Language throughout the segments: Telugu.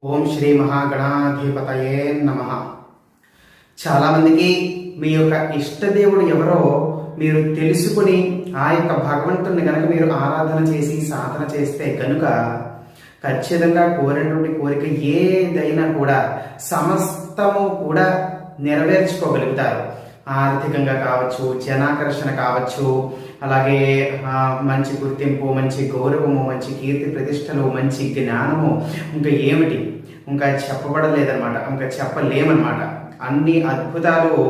ఓం శ్రీ మహాగణాధిపతయే నమః. చాలామందికి మీ యొక్క ఇష్టదేవుడు ఎవరో మీరు తెలుసుకుని ఆ యొక్క భగవంతుని కనుక మీరు ఆరాధన చేసి సాధన చేస్తే కనుక ఖచ్చితంగా కోరినటువంటి కోరిక ఏదైనా కూడా సమస్తము కూడా నెరవేర్చుకోగలుగుతారు. ఆర్థికంగా కావచ్చు, జనాకర్షణ కావచ్చు, అలాగే మంచి గుర్తింపు, మంచి గౌరవము, మంచి కీర్తి ప్రతిష్టలు, మంచి జ్ఞానము, ఇంకా ఏమిటి ఇంకా చెప్పబడలేదన్నమాట, ఇంకా చెప్పలేమన్నమాట. అన్ని అద్భుతాలు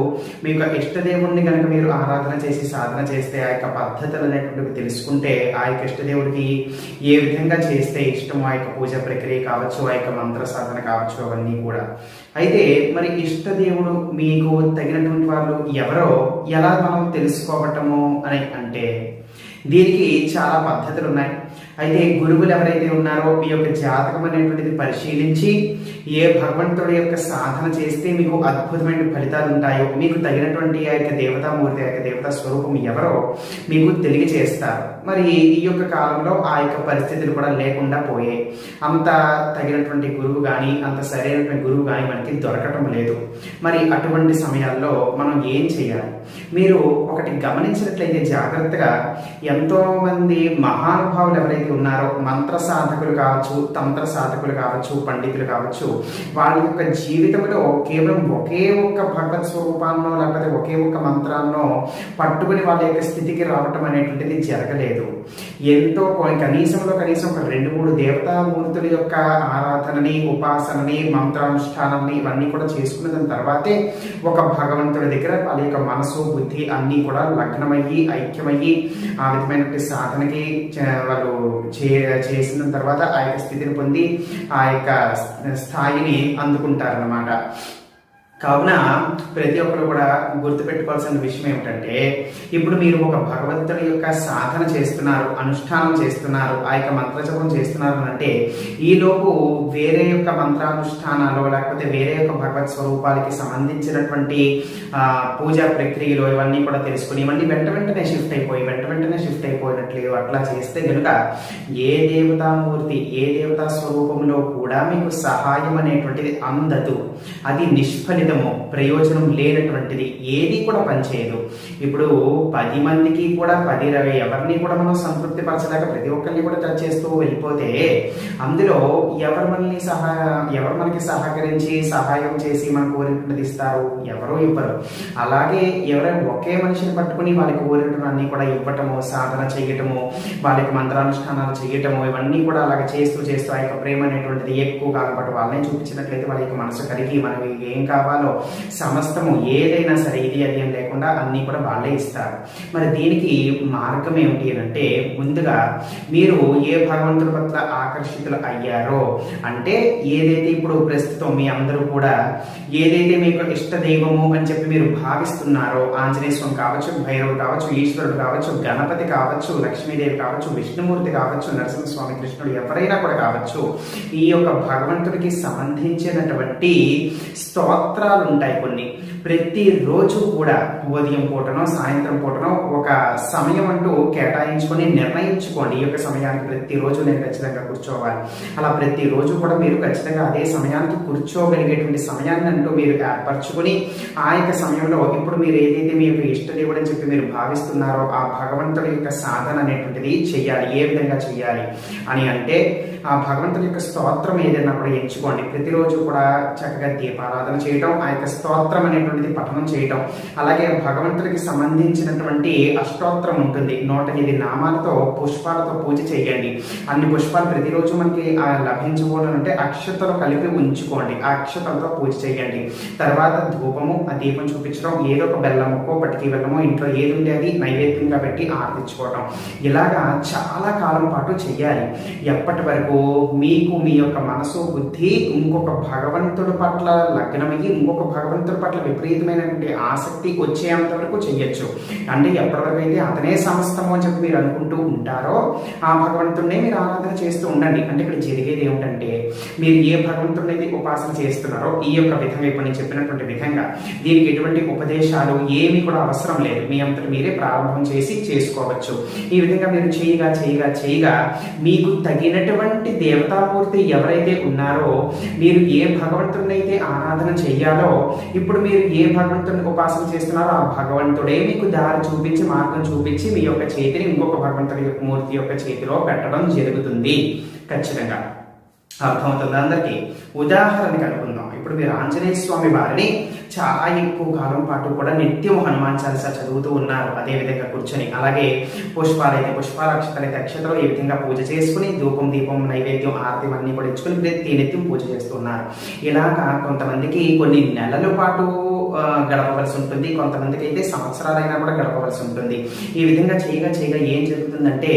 మీ యొక్క ఇష్టదేవుడిని కనుక మీరు ఆరాధన చేసి సాధన చేస్తే, ఆ యొక్క పద్ధతులు అనేటువంటివి తెలుసుకుంటే, ఆ యొక్క ఇష్టదేవుడికి ఏ విధంగా చేస్తే ఇష్టం, ఆ యొక్క పూజ ప్రక్రియ కావచ్చు, ఆ యొక్క మంత్ర సాధన కావచ్చు, అవన్నీ కూడా. అయితే మరి ఇష్టదేవుడు మీకు తగినటువంటి వాళ్ళు ఎవరో ఎలా మనం తెలుసుకోవటము అని అంటే, దీనికి చాలా పద్ధతులు ఉన్నాయి. అయితే గురువులు ఎవరైతే ఉన్నారో మీ యొక్క జాతకం అనేటువంటిది పరిశీలించి ఏ భగవంతుడి యొక్క సాధన చేస్తే మీకు అద్భుతమైన ఫలితాలు ఉంటాయో, మీకు తగినటువంటి ఆ యొక్క దేవతామూర్తి, ఆ యొక్క దేవతా స్వరూపం ఎవరో మీకు తెలియజేస్తారు. మరి ఈ యొక్క కాలంలో ఆ యొక్క పరిస్థితులు కూడా లేకుండా పోయాయి. అంత తగినటువంటి గురువు కానీ, అంత సరైనటువంటి గురువు కానీ మనకి దొరకటం లేదు. మరి అటువంటి సమయాల్లో మనం ఏం చేయాలి? మీరు ఒకటి గమనించినట్లయితే జాగ్రత్తగా, ఎంతో మంది మహానుభావులు ఎవరైతే ఉన్నారో, మంత్ర సాధకులు కావచ్చు, తంత్ర సాధకులు కావచ్చు, పండితులు కావచ్చు, వాళ్ళ యొక్క జీవితంలో కేవలం ఒకే ఒక్క భగవత్ స్వరూపాన్నో లేకపోతే ఒకే ఒక్క మంత్రాన్నో పట్టుకుని వాళ్ళ యొక్క స్థితికి రావటం అనేటువంటిది జరగలేదు. ఎంతో కనీసంలో కనీసం ఒక 2-3 దేవతామూర్తుల యొక్క ఆరాధనని, ఉపాసనని, మంత్రానుష్ఠానాన్ని ఇవన్నీ కూడా చేసుకున్న తర్వాతే ఒక భగవంతుడి దగ్గర వాళ్ళ యొక్క మనసు, బుద్ధి అన్నీ కూడా లగ్నమయ్యి, ఐక్యమయ్యి ఆ విధమైనటువంటి సాధనకి వాళ్ళు చేసిన తర్వాత ఆ యొక్క స్థితిని పొంది ఆ యొక్క స్థాయిని అందుకుంటారన్నమాట. కావున ప్రతి ఒక్కరు కూడా గుర్తుపెట్టుకోవాల్సిన విషయం ఏమిటంటే, ఇప్పుడు మీరు ఒక భగవంతుడి యొక్క సాధన చేస్తున్నారు, అనుష్ఠానం చేస్తున్నారు, ఆ యొక్క మంత్రజపం చేస్తున్నారు అంటే, ఈలోపు వేరే యొక్క మంత్రానుష్ఠానాలు లేకపోతే వేరే యొక్క భగవత్ స్వరూపాలకి సంబంధించినటువంటి పూజా ప్రక్రియలు ఇవన్నీ కూడా తెలుసుకుని ఇవన్నీ వెంటనే షిఫ్ట్ అయిపోయినట్లు అట్లా చేస్తే కనుక ఏ దేవతామూర్తి, ఏ దేవతా స్వరూపంలో కూడా మీకు సహాయం అనేటువంటిది అందదు. అది నిష్ఫలితము, ప్రయోజనం లేనటువంటిది, ఏది కూడా పనిచేయదు. ఇప్పుడు 10 మందికి కూడా 10-20 ఎవరిని కూడా మనం సంతృప్తి పరచలేక ప్రతి ఒక్కరిని కూడా టచ్ చేస్తూ వెళ్ళిపోతే అందులో ఎవరు మనకి సహకరించి సహాయం చేసి మన కోరినటువంటిది ఇస్తారు? ఎవరో ఇవ్వరు. అలాగే ఎవరైనా ఒకే మనిషిని పట్టుకుని వాళ్ళకి కోరినటువంటి కూడా ఇవ్వటము, సాధన చేయటము, వాళ్ళకి మంత్రానుష్ఠానాలు చేయటము, ఇవన్నీ కూడా అలాగే చేస్తూ ఆ యొక్క ప్రేమ అనేటువంటిది ఎక్కువ కాలం పాటు వాళ్ళని చూపించినట్లయితే వాళ్ళ యొక్క మనసు కరిగి మనకి ఏం కావాలో సమస్తము ఏదైనా సరే ఇది అది అని లేకుండా అన్నీ కూడా వాళ్ళే ఇస్తారు. మరి దీనికి మార్గం ఏమిటి అంటే, ముందుగా మీరు ఏ భగవంతుడి పట్ల ఆకర్షితులు అయ్యారో, అంటే ఏదైతే ఇప్పుడు ప్రస్తుతం మీ అందరూ కూడా ఏదైతే మీకు ఇష్ట దైవము అని చెప్పి మీరు భావిస్తున్నారో, ఆంజనేయ స్వామి కావచ్చు, భైరవుడు కావచ్చు, ఈశ్వరుడు కావచ్చు, గణపతి కావచ్చు, లక్ష్మీదేవి కావచ్చు, విష్ణుమూర్తి కావచ్చు, నరసింహస్వామి, కృష్ణుడు ఎవరైనా కూడా కావచ్చు, ఈ యొక్క భగవంతుడికి సంబంధించినటువంటి స్తోత్రాలు ఉంటాయి కొన్ని. ప్రతిరోజు కూడా ఉదయం పూటనో సాయంత్రం పూటనో ఒక సమయం అంటూ కేటాయించుకొని నిర్ణయించుకోండి. ఈ యొక్క సమయానికి ప్రతిరోజు నేను ఖచ్చితంగా కూర్చోవాలి. అలా ప్రతిరోజు కూడా మీరు ఖచ్చితంగా అదే సమయానికి కూర్చోగలిగేటువంటి సమయాన్ని అంటూ మీరు ఏర్పరచుకుని ఆ యొక్క సమయంలో ఇప్పుడు మీరు ఏదైతే మీ యొక్క ఇష్టదేవుడు అని చెప్పి మీరు భావిస్తున్నారో ఆ భగవంతుడి యొక్క సాధన అనేటువంటిది చెయ్యాలి. ఏ విధంగా చెయ్యాలి అని అంటే, ఆ భగవంతుడి యొక్క స్తోత్రం ఏదైనా కూడా ఎంచుకోండి. ప్రతిరోజు కూడా చక్కగా దీపారాధన చేయటం, ఆ యొక్క స్తోత్రం అనేటువంటిది పఠనం చేయటం, అలాగే భగవంతుడికి సంబంధించినటువంటి అష్టోత్తరం ఉంటుంది. 108 నామాలతో పుష్పాలతో పూజ చేయండి. అన్ని పుష్పాలు ప్రతిరోజు మనకి లభించుకోవాలంటే అక్షతలు కలిపి ఉంచుకోండి. ఆ అక్షతలతో పూజ చేయండి. తర్వాత ధూపము, ఆ దీపం చూపించడం, ఏదో ఒక బెల్లం ముక్కో పటికి బెల్లమో ఇంట్లో ఏది ఉంటే అది నైవేద్యంగా పెట్టి ఆర్తించుకోవడం, ఇలాగా చాలా కాలం పాటు చెయ్యాలి. ఎప్పటి వరకు మీకు మీ యొక్క మనసు, బుద్ధి ఇంకొక భగవంతుడి పట్ల లగ్నమయ్యి ఇంకొక భగవంతుడి పట్ల విపరీతమైనటువంటి ఆసక్తి వచ్చేంత వరకు చెయ్యొచ్చు. అంటే ఎప్పటివరకు అయితే అతనే సమస్తము అని చెప్పి మీరు అనుకుంటూ ఉంటారో ఆ భగవంతుడినే మీరు ఆరాధన చేస్తూ ఉండండి. అంటే ఇక్కడ జరిగేది ఏమిటంటే, మీరు ఏ భగవంతుడిని అయితే ఉపాసన చేస్తున్నారో ఈ యొక్క విధంగా ఇప్పుడు నేను చెప్పినటువంటి విధంగా దీనికి ఎటువంటి ఉపదేశాలు ఏమీ కూడా అవసరం లేదు. మీ అంతటి మీరే ప్రారంభం చేసి చేసుకోవచ్చు. ఈ విధంగా మీరు చేయగా చేయగా చేయగా మీకు తగినటువంటి దేవతామూర్తి ఎవరైతే ఉన్నారో, మీరు ఏ భగవంతుడిని అయితే ఆరాధన చెయ్యాలో, ఇప్పుడు మీరు ఏ భగవంతుడిని ఉపాసన చేస్తున్నారో ఆ భగవంతుడే మీకు దారి చూపించి మార్గం చూపించి మీ యొక్క చేతిని ఇంకొక భగవంతుడి యొక్క మూర్తి యొక్క చేతిలో పెట్టడం జరుగుతుంది. ఖచ్చితంగా అర్థమవుతుంది అందరికీ. ఉదాహరణకి అనుకుందాం, ఇప్పుడు మీరు ఆంజనేయ స్వామి వారిని చాలా ఎక్కువ కాలం పాటు కూడా నిత్యం హనుమాన్ చాలీసా చదువుతూ ఉన్నారు అదే విధంగా కూర్చొని. అలాగే పుష్పాలైతే పుష్పాలు, అక్షతలైతే అక్షతలు ఈ విధంగా పూజ చేసుకుని ధూపం దీపం నైవేద్యం ఆరతి అన్ని కూడా ఇచ్చుకుని నిత్యం పూజ చేస్తున్నారు. ఇలాగా కొంతమందికి కొన్ని నెలల పాటు గడపవలసి ఉంటుంది, కొంతమందికి అయితే సంవత్సరాలైనా కూడా గడపవలసి ఉంటుంది. ఈ విధంగా చేయగా చేయగా ఏం జరుగుతుందంటే,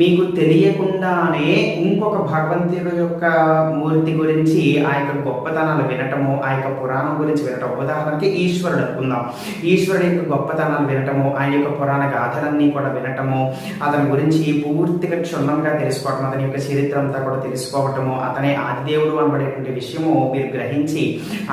మీకు తెలియకుండానే ఇంకొక భగవంతుడి యొక్క మూర్తి గురించి ఆ యొక్క గొప్పతనాలు వినటము, ఆ యొక్క పురాణం గురించి వినటం. ఉదాహరణకి ఈశ్వరుడు అనుకుందాం. ఈశ్వరుడు యొక్క గొప్పతనాలు వినటము, ఆయన యొక్క పురాణ గాథలన్నీ కూడా వినటము, అతని గురించి పూర్తిగా క్షుణ్ణంగా తెలుసుకోవటం, అతని యొక్క చరిత్ర అంతా కూడా తెలుసుకోవటము, అతనే ఆదిదేవుడు అనబడేటువంటి విషయము మీరు గ్రహించి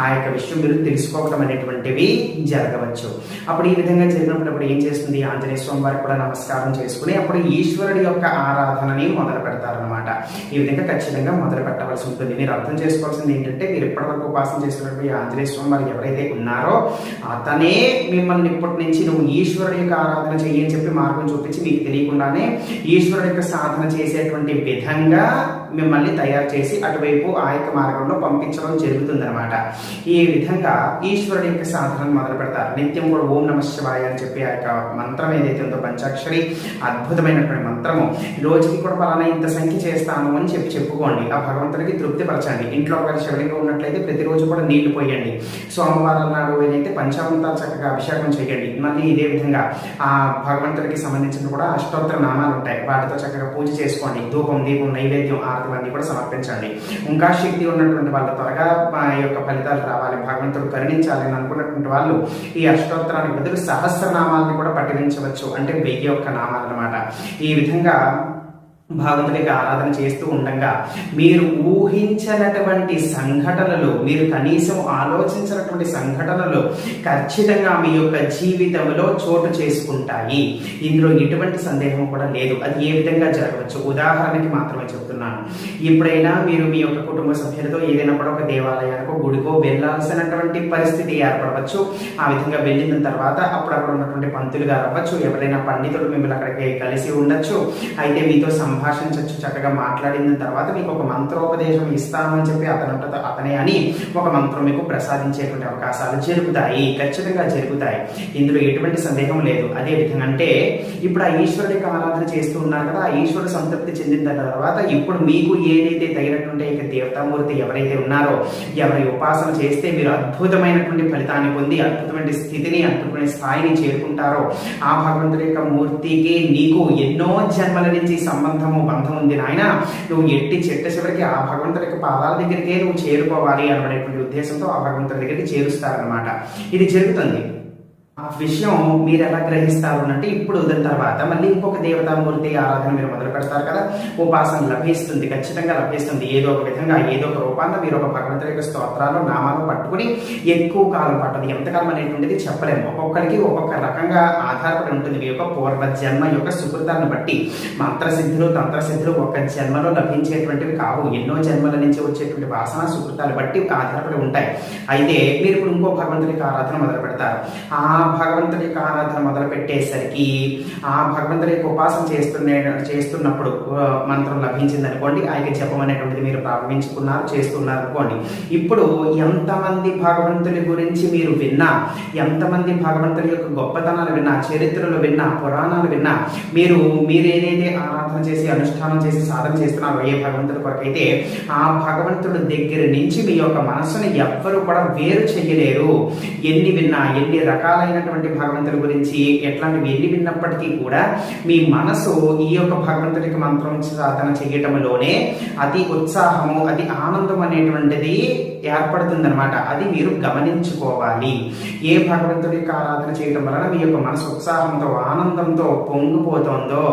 ఆ యొక్క విషయం మీరు తెలుసుకోవటం అనేటువంటివి జరగవచ్చు. అప్పుడు ఈ విధంగా జరిగినప్పుడు ఏం చేస్తుంది, ఆంజనేయ స్వామి వారికి కూడా నమస్కారం చేసుకుని అప్పుడు ఈశ్వరుడి యొక్క ఆరాధనని మొదలు పెడతారనమాట. ఈ విధంగా ఖచ్చితంగా మొదలు పెట్టవలసి ఉంటుంది. మీరు అర్థం చేసుకోవాల్సింది ఏంటంటే, మీరు ఇప్పటివరకు ఉపాసన చేస్తున్నటువంటి ఆంజనేయ స్వామి వారు ఎవరైతే ఉన్నారో అతనే మిమ్మల్ని ఇప్పటి నుంచి నువ్వు ఈశ్వరుడి యొక్క ఆరాధన చెయ్యని చెప్పి మార్గం చూపించి మీకు తెలియకుండానే ఈశ్వరుడి యొక్క సాధన చేసేటువంటి విధంగా మిమ్మల్ని తయారు చేసి అటువైపు ఆ యొక్క మార్గంలో పంపించడం జరుగుతుంది అనమాట. ఈ విధంగా ఈశ్వరుడి యొక్క సాధనను మొదలు పెడతారు. నిత్యం కూడా ఓం నమః శివాయ అని చెప్పి ఆ యొక్క మంత్రం ఏదైతే ఉందో పంచాక్షరి అద్భుతమైనటువంటి మంత్రము, రోజుకి కూడా పలానా ఇంత సంఖ్య చేస్తాను అని చెప్పి చెప్పుకోండి. ఆ భగవంతుడికి తృప్తి పరచండి. ఇంట్లో ఒక శివలింగం ఉన్నట్లయితే ప్రతిరోజు కూడా నీళ్లు పోయండి. సోమవారం నాడు ఏదైతే పంచామృతాలు చక్కగా అభిషేకం చేయండి. మళ్ళీ ఇదే విధంగా ఆ భగవంతుడికి సంబంధించిన కూడా అష్టోత్తర నామాలు ఉంటాయి, వాటితో చక్కగా పూజ చేసుకోండి. ధూపం దీపం నైవేద్యం ఆరతులన్నీ కూడా సమర్పించండి. ఇంకా శక్తి ఉన్నటువంటి వాళ్ళ త్వరగా ఆ యొక్క ఫలితాలు రావాలి, భగవంతుడు కరుణించాలి అని అనుకున్నటువంటి వాళ్ళు ఈ అష్టోత్తరానికి బదులు సహస్రనామాలను కూడా పఠించవచ్చు. అంటే 1000 నామాలు అనమాట. ఈ విధంగా భగవంతుడికి ఆరాధన చేస్తూ ఉండగా మీరు ఊహించినటువంటి సంఘటనలు, మీరు కనీసం ఆలోచించినటువంటి సంఘటనలు ఖచ్చితంగా మీ యొక్క జీవితంలో చోటు చేసుకుంటాయి. ఇందులో ఎటువంటి సందేహం కూడా లేదు. అది ఏ విధంగా జరగవచ్చు ఉదాహరణకి మాత్రమే చెప్తున్నాను. ఎప్పుడైనా మీరు మీ యొక్క కుటుంబ సభ్యులతో ఏదైనా కూడా ఒక దేవాలయానికో గుడికో వెళ్ళాల్సినటువంటి పరిస్థితి ఏర్పడవచ్చు. ఆ విధంగా వెళ్ళిన తర్వాత అప్పుడు అక్కడ ఉన్నటువంటి పంతులు గారు అవ్వచ్చు, ఎవరైనా పండితులు మిమ్మల్ని అక్కడికి కలిసి ఉండొచ్చు. అయితే మీతో సంభాషించవచ్చు. చక్కగా మాట్లాడిన తర్వాత మీకు ఒక మంత్రోపదేశం ఇస్తాను అని చెప్పి అతనే అని ఒక మంత్రం మీకు ప్రసాదించేటువంటి అవకాశాలు జరుగుతాయి, ఖచ్చితంగా జరుగుతాయి. ఇందులో ఎటువంటి సందేహం లేదు. అదే విధంగా అంటే ఇప్పుడు ఆ ఈశ్వరుడికి ఆరాధన చేస్తూ ఉన్నారు కదా, ఆ ఈశ్వరుడు సంతృప్తి చెందిన తర్వాత ఇప్పుడు మీకు ఏదైతే తగినటువంటి దేవతామూర్తి ఎవరైతే ఉన్నారో, ఎవరి ఉపాసన చేస్తే మీరు అద్భుతమైనటువంటి ఫలితాన్ని పొంది అద్భుతమైన స్థితిని, అద్భుతమైన స్థాయిని చేరుకుంటారో ఆ భగవంతుడి యొక్క మూర్తికి నీకు ఎన్నో జన్మల నుంచి సంబంధము బంధం ఉంది నాయన, నువ్వు ఎట్టి చెట్ట చివరికి ఆ భగవంతుడి యొక్క పాదాల దగ్గరికే నువ్వు చేరుకోవాలి అనబడేటువంటి ఉద్దేశంతో ఆ భగవంతుడి దగ్గరికి చేరుస్తారనమాట. ఇది జరుగుతుంది. ఆ విషయం మీరు ఎలా గ్రహిస్తారు అంటే, ఇప్పుడు దాని తర్వాత మళ్ళీ ఇంకొక దేవతామూర్తి ఆరాధన మీరు మొదలు పెడతారు కదా, ఉపాసన లభిస్తుంది, ఖచ్చితంగా లభిస్తుంది. ఏదో ఒక విధంగా ఏదో ఒక రూపాన్ని మీరు ఒక భగవంతుడి యొక్క స్తోత్రాలు నామాలు పట్టుకుని ఎక్కువ కాలం పట్టదు. ఎంతకాలం అనేటువంటిది చెప్పలేము. ఒక్కొక్కరికి ఒక్కొక్క రకంగా ఆధారపడి ఉంటుంది. మీ యొక్క పూర్వజన్మ యొక్క సుకృతాన్ని బట్టి మంత్రసిద్ధులు తంత్రసిద్ధులు ఒక జన్మలో లభించేటువంటివి కావు, ఎన్నో జన్మల నుంచి వచ్చేటువంటి వాసన సుకృతాలు బట్టి ఆధారపడి ఉంటాయి. అయితే మీరు ఇప్పుడు ఇంకో భగవంతుడికి ఆరాధన మొదలు పెడతారు. ఆ భగవంతుడి యొక్క ఆరాధన మొదలు పెట్టేసరికి ఆ భగవంతుడి యొక్క ఉపాసన చేస్తున్నప్పుడు మంత్రం లభించింది అనుకోండి, ఆ యొక్క జపం అనేటువంటిది మీరు ప్రారంభించుకున్నారు, చేస్తున్నారు అనుకోండి. ఇప్పుడు ఎంతమంది భగవంతుని గురించి మీరు విన్నా, ఎంతమంది భగవంతుని యొక్క గొప్పతనాలు విన్నా, చరిత్రలు విన్నా, పురాణాలు విన్నా, మీరు ఏదైతే ఆరాధన చేసి అనుష్ఠానం చేసి సాధన చేస్తున్నారో ఏ భగవంతుడి కొరకైతే, ఆ భగవంతుడి దగ్గర నుంచి మీ యొక్క మనస్సును ఎవ్వరు కూడా వేరు చెయ్యలేరు. ఎన్ని విన్నా, ఎన్ని రకాలైనటువంటి భగవంతుడి గురించి ఎట్లాంటివి ఎన్ని విన్నప్పటికీ కూడా మీ మనసు ఈ యొక్క భగవంతుడికి మంత్రం సాధన చేయటంలోనే అతి ఉత్సాహము, అతి ఆనందం అనేటువంటిది ఏర్పడుతుందన్నమాట. అది మీరు గమనించుకోవాలి. ఏ భగవంతుడి యొక్క ఆరాధన చేయడం వలన మీ యొక్క మనసు ఉత్సాహంతో ఆనందంతో పొంగిపోతుందో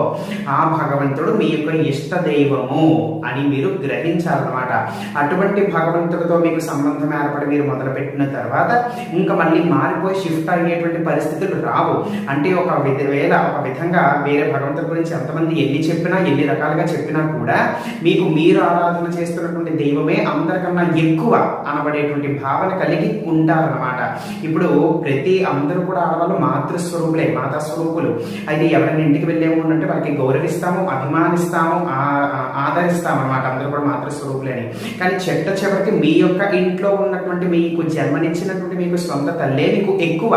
ఆ భగవంతుడు మీ యొక్క ఇష్ట దైవము అని మీరు గ్రహించాలన్నమాట. అటువంటి భగవంతుడితో మీకు సంబంధం ఏర్పడి మీరు మొదలుపెట్టిన తర్వాత ఇంకా మళ్ళీ మారిపోయి షిఫ్ట్ అయ్యేటువంటి పరిస్థితులు రావు. అంటే ఒక విధంగా వేరే భగవంతుడి గురించి ఎంతమంది ఎన్ని చెప్పినా ఎన్ని రకాలుగా చెప్పినా కూడా మీకు మీరు ఆరాధన చేస్తున్నటువంటి దైవమే అందరికన్నా ఎక్కువ అనబడేటువంటి భావన కలిగి ఉంటారన్నమాట. ఇప్పుడు అందరూ కూడా ఆడవాళ్ళు మాతృస్వరూపులే, మాతాస్వరూపులు. అయితే ఎవరైనా ఇంటికి వెళ్ళేమో అంటే వారికి గౌరవిస్తాము, అభిమానిస్తాము, ఆదరిస్తాము అనమాట. అందరూ కూడా మాతృస్వరూపులేని. కానీ చివరికి మీ యొక్క ఇంట్లో ఉన్నటువంటి మీకు జన్మనిచ్చినటువంటి మీకు సొంత తల్లే మీకు ఎక్కువ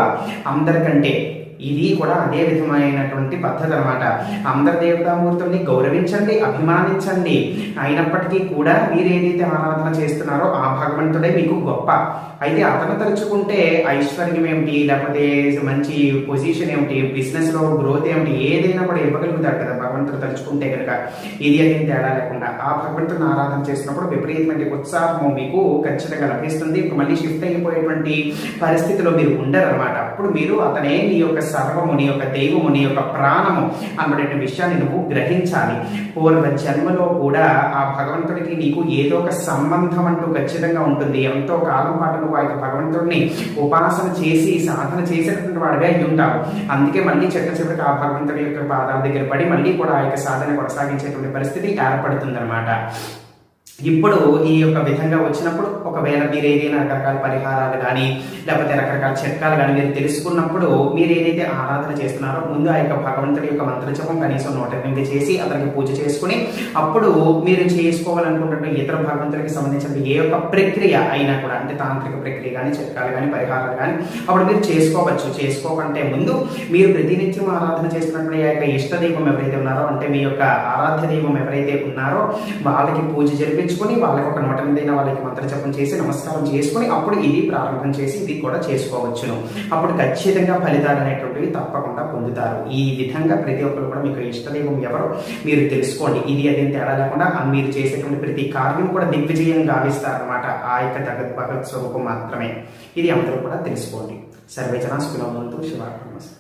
అందరికంటే. ఇది కూడా అదే విధమైనటువంటి పద్ధతి అనమాట. అందరి దేవతామూర్తుల్ని గౌరవించండి, అభిమానించండి. అయినప్పటికీ కూడా మీరు ఏదైతే ఆరాధన చేస్తున్నారో ఆ భగవంతుడే మీకు గొప్ప. అయితే అతను తలుచుకుంటే ఐశ్వర్యం ఏమిటి, లేకపోతే మంచి పొజిషన్ ఏమిటి, బిజినెస్ లో గ్రోత్ ఏమిటి, ఏదైనా కూడా ఇవ్వగలుగుతాడు కదా భగవంతుడు తలుచుకుంటే కనుక. ఇది అనేది తేడా లేకుండా ఆ భగవంతుడిని ఆరాధన చేసినప్పుడు విపరీతమైన ఉత్సాహము మీకు ఖచ్చితంగా లభిస్తుంది. మళ్ళీ షిఫ్ట్ అయిపోయేటువంటి పరిస్థితిలో మీరు ఉండరు అనమాట. అప్పుడు మీరు అతనే నీ యొక్క సర్వము, నీ యొక్క దైవము, నీ యొక్క ప్రాణము అన్నటువంటి విషయాన్ని నువ్వు గ్రహించాలి. పూర్వ జన్మలో కూడా ఆ భగవంతుడికి నీకు ఏదో ఒక సంబంధం అంటూ ఖచ్చితంగా ఉంటుంది. ఎంతో కాలం పాటు నువ్వు ఆ యొక్క భగవంతుడిని ఉపాసన చేసి సాధన చేసేటటువంటి వాడిగా అయి ఉంటావు. అందుకే మళ్ళీ చివరికి ఆ భగవంతుడి యొక్క పాదాల దగ్గర పడి మళ్ళీ కూడా ఆ యొక్క సాధన కొనసాగించేటువంటి పరిస్థితి ఏర్పడుతుంది అనమాట. ఇప్పుడు ఈ యొక్క విధంగా వచ్చినప్పుడు ఒకవేళ మీరు ఏదైనా రకరకాల పరిహారాలు కానీ లేకపోతే రకరకాల చిట్కాలు కానీ మీరు తెలుసుకున్నప్పుడు మీరు ఏదైతే ఆరాధన చేస్తున్నారో ముందు ఆ యొక్క భగవంతుడి యొక్క మంత్రజపం కనీసం 108 చేసి అతనికి పూజ చేసుకుని అప్పుడు మీరు చేసుకోవాలనుకుంటున్న ఇతర భగవంతుడికి సంబంధించిన ఏ యొక్క ప్రక్రియ అయినా కూడా, అంటే తాంత్రిక ప్రక్రియ కానీ చిట్కాలు కానీ పరిహారాలు కానీ అప్పుడు మీరు చేసుకోవచ్చు. చేసుకోకంటే ముందు మీరు ప్రతినిత్యం ఆరాధన చేస్తున్నటువంటి ఆ యొక్క ఇష్ట దైవం ఎవరైతే ఉన్నారో, అంటే మీ యొక్క ఆరాధ్య దైవం ఎవరైతే ఉన్నారో వాళ్ళకి పూజ జరిపించుకొని వాళ్ళకి ఒక 108 వాళ్ళకి మంత్రజపం చేసి నమస్కారం చేసుకుని అప్పుడు ఇది ప్రారంభం చేసి ఇది కూడా చేసుకోవచ్చును. అప్పుడు ఖచ్చితంగా ఫలితాలు అనేటువంటివి తప్పకుండా పొందుతారు. ఈ విధంగా ప్రతి ఒక్కరు కూడా మీకు ఇష్టదైవం ఎవరో మీరు తెలుసుకోండి. ఇది అదేం తేడా లేకుండా మీరు చేసేటువంటి ప్రతి కార్యం కూడా దిగ్విజయం గావిస్తారనమాట. ఆ యొక్క భగవత్ స్వరూపం మాత్రమే. ఇది అందరూ కూడా తెలుసుకోండి. సర్వే జనా సుఖినో భవంతు. శుభాకాంక్షలు.